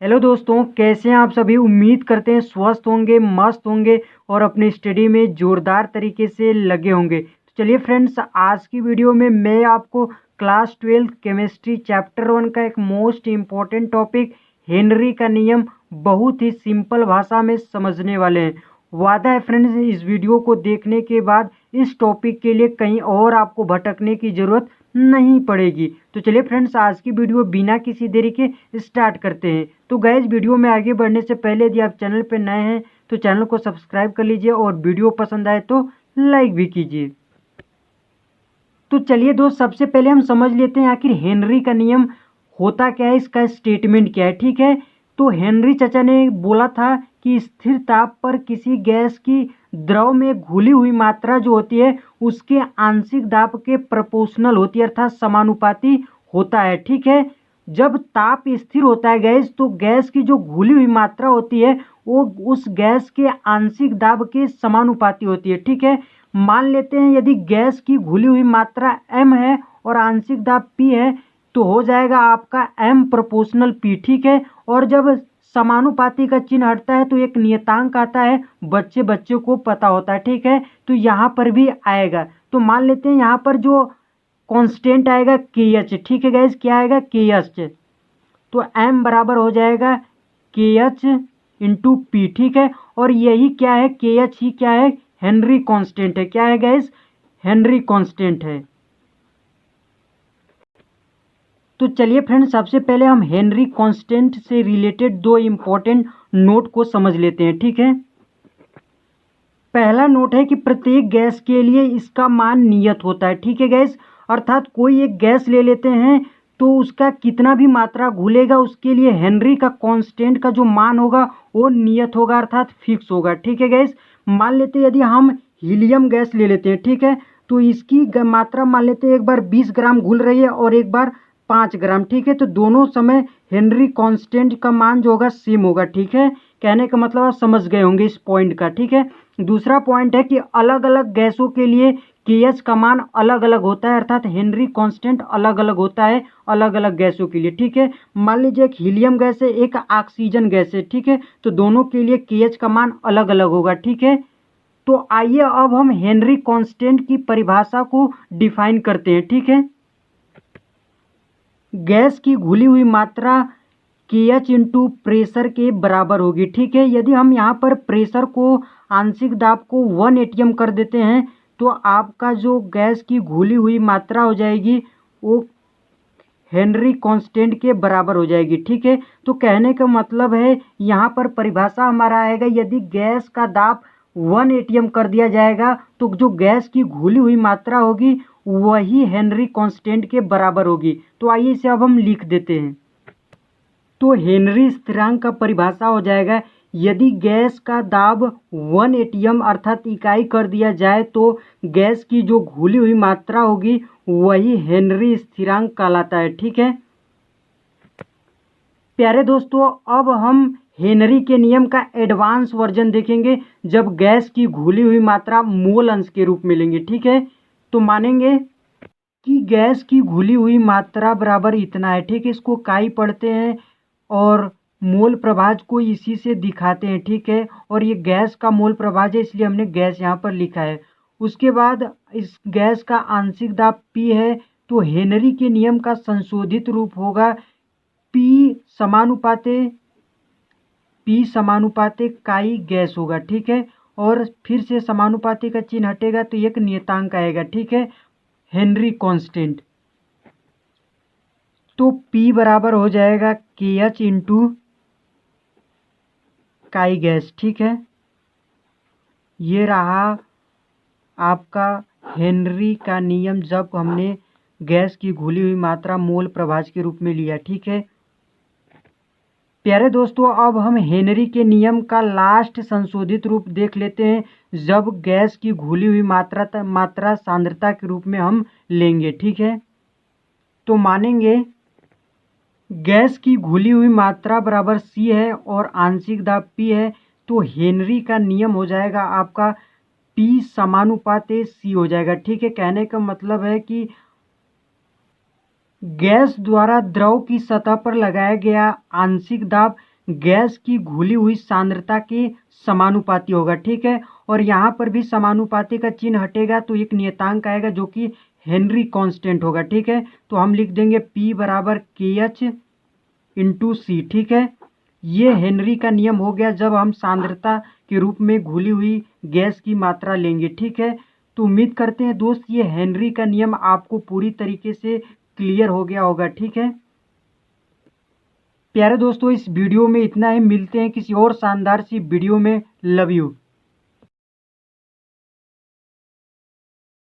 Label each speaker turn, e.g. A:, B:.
A: Hello दोस्तों, कैसे हैं आप सभी। उम्मीद करते हैं स्वस्थ होंगे, मस्त होंगे और अपनी स्टडी में ज़ोरदार तरीके से लगे होंगे। तो चलिए फ्रेंड्स, आज की वीडियो में मैं आपको क्लास 12 केमिस्ट्री चैप्टर 1 का एक मोस्ट इम्पॉर्टेंट टॉपिक हेनरी का नियम बहुत ही सिंपल भाषा में समझने वाले हैं। वादा है फ्रेंड्स, इस वीडियो को देखने के बाद इस टॉपिक के लिए कहीं और आपको भटकने की ज़रूरत नहीं पड़ेगी। तो चलिए फ्रेंड्स, आज की वीडियो बिना किसी देरी के स्टार्ट करते हैं। तो गाइस, वीडियो में आगे बढ़ने से पहले यदि आप चैनल पर नए हैं तो चैनल को सब्सक्राइब कर लीजिए और वीडियो पसंद आए तो लाइक भी कीजिए। तो चलिए दोस्त, सबसे पहले हम समझ लेते हैं आखिर हेनरी का नियम होता क्या है, इसका स्टेटमेंट क्या है। ठीक है, तो हेनरी चाचा ने बोला था कि स्थिर ताप पर किसी गैस की द्रव में घुली हुई मात्रा जो होती है उसके आंशिक दाब के प्रोपोर्शनल होती है, अर्थात समानुपाती होता है। ठीक है, जब ताप स्थिर होता है गैस, तो गैस की जो घुली हुई मात्रा होती है वो उस गैस के आंशिक दाब के समानुपाती होती है। ठीक है, मान लेते हैं यदि गैस की घुली हुई मात्रा m है और आंशिक दाब p है तो हो जाएगा आपका m प्रोपोर्शनल p। ठीक है, और जब समानुपाती का चिन्ह हटता है तो एक नियतांक आता है, बच्चे बच्चे को पता होता है। ठीक है, तो यहाँ पर भी आएगा। तो मान लेते हैं यहाँ पर जो कांस्टेंट आएगा KH। ठीक है गैस, क्या आएगा KH, तो m बराबर हो जाएगा KH इंटू पी। ठीक है, और यही क्या है, KH ही क्या है, हेनरी कांस्टेंट है। क्या है गैस, हेनरी कांस्टेंट है। तो चलिए फ्रेंड्स, सबसे पहले हम हेनरी कांस्टेंट से रिलेटेड दो इंपॉर्टेंट नोट को समझ लेते हैं। ठीक है, पहला नोट है कि प्रत्येक गैस के लिए इसका मान नियत होता है। ठीक है गैस, अर्थात कोई एक गैस ले लेते हैं तो उसका कितना भी मात्रा घुलेगा उसके लिए हेनरी का कांस्टेंट का जो मान होगा वो नियत होगा, अर्थात फिक्स होगा। ठीक है गैस, मान लेते हैं यदि हम हीलियम गैस ले लेते हैं, ठीक है, तो इसकी मात्रा मान लेते हैं एक बार 20 ग्राम घुल रही है और एक बार 5 ग्राम। ठीक है, तो दोनों समय हेनरी कांस्टेंट का मान जो होगा सेम होगा। ठीक है, कहने का मतलब आप समझ गए होंगे इस पॉइंट का। ठीक है, दूसरा पॉइंट है कि अलग अलग गैसों के लिए KH का मान अलग अलग होता है, अर्थात हेनरी कांस्टेंट अलग अलग होता है अलग अलग गैसों के लिए। ठीक है, मान लीजिए एक हीलियम गैस है, एक ऑक्सीजन गैस है। ठीक है, तो दोनों के लिए KH का मान अलग अलग होगा। ठीक है, तो आइए अब हम हेनरी कांस्टेंट की परिभाषा को डिफाइन करते हैं। ठीक है, गैस की घुली हुई मात्रा KH इंटू प्रेशर के बराबर होगी। ठीक है, यदि हम यहाँ पर प्रेशर को आंशिक दाब को 1 atm कर देते हैं तो आपका जो गैस की घुली हुई मात्रा हो जाएगी वो हेनरी कांस्टेंट के बराबर हो जाएगी। ठीक है, तो कहने का मतलब है यहाँ पर परिभाषा हमारा आएगा, यदि गैस का दाब 1 atm कर दिया जाएगा तो जो गैस की घुली हुई मात्रा होगी वही हेनरी कांस्टेंट के बराबर होगी। तो आइए इसे अब हम लिख देते हैं। तो हेनरी स्थिरांक का परिभाषा हो जाएगा, यदि गैस का दाब 1 atm अर्थात इकाई कर दिया जाए तो गैस की जो घुली हुई मात्रा होगी वही हेनरी स्थिरांक कहलाता है। ठीक है प्यारे दोस्तों, अब हम हेनरी के नियम का एडवांस वर्जन देखेंगे जब गैस की घुली हुई मात्रा मोल अंश के रूप में लेंगे। ठीक है, तो मानेंगे कि गैस की घुली हुई मात्रा बराबर इतना है। ठीक है, इसको काई पढ़ते हैं और मोल प्रभाज को इसी से दिखाते हैं। ठीक है, और ये गैस का मोल प्रभाज है इसलिए हमने गैस यहाँ पर लिखा है। उसके बाद इस गैस का आंशिक दाब P है, तो हेनरी के नियम का संशोधित रूप होगा P समानुपाते काई गैस होगा। ठीक है, और फिर से समानुपाती का चिन्ह हटेगा तो एक नियतांक आएगा। ठीक है, हेनरी कांस्टेंट, तो P बराबर हो जाएगा KH इंटू काई गैस। ठीक है, ये रहा आपका हेनरी का नियम जब हमने गैस की घुली हुई मात्रा मोल प्रभाज के रूप में लिया। ठीक है प्यारे दोस्तों, अब हम हेनरी के नियम का लास्ट संशोधित रूप देख लेते हैं जब गैस की घुली हुई मात्रा सांद्रता के रूप में हम लेंगे। ठीक है, तो मानेंगे गैस की घुली हुई मात्रा बराबर C है और आंशिक दाब P है, तो हेनरी का नियम हो जाएगा आपका P समानुपाते C हो जाएगा। ठीक है, कहने का मतलब है कि गैस द्वारा द्रव की सतह पर लगाया गया आंशिक दाब गैस की घुली हुई सांद्रता के समानुपाती होगा। ठीक है, और यहाँ पर भी समानुपाती का चिन्ह हटेगा तो एक नियतांक आएगा जो कि हेनरी कांस्टेंट होगा। ठीक है, तो हम लिख देंगे P बराबर KH इंटू सी। ठीक है, ये हेनरी का नियम हो गया जब हम सांद्रता के रूप में घुली हुई गैस की मात्रा लेंगे। ठीक है, तो उम्मीद करते हैं दोस्त ये हेनरी का नियम आपको पूरी तरीके से क्लियर हो गया होगा। ठीक है प्यारे दोस्तों, इस वीडियो में इतना ही। मिलते हैं किसी और शानदार सी वीडियो में। Love you.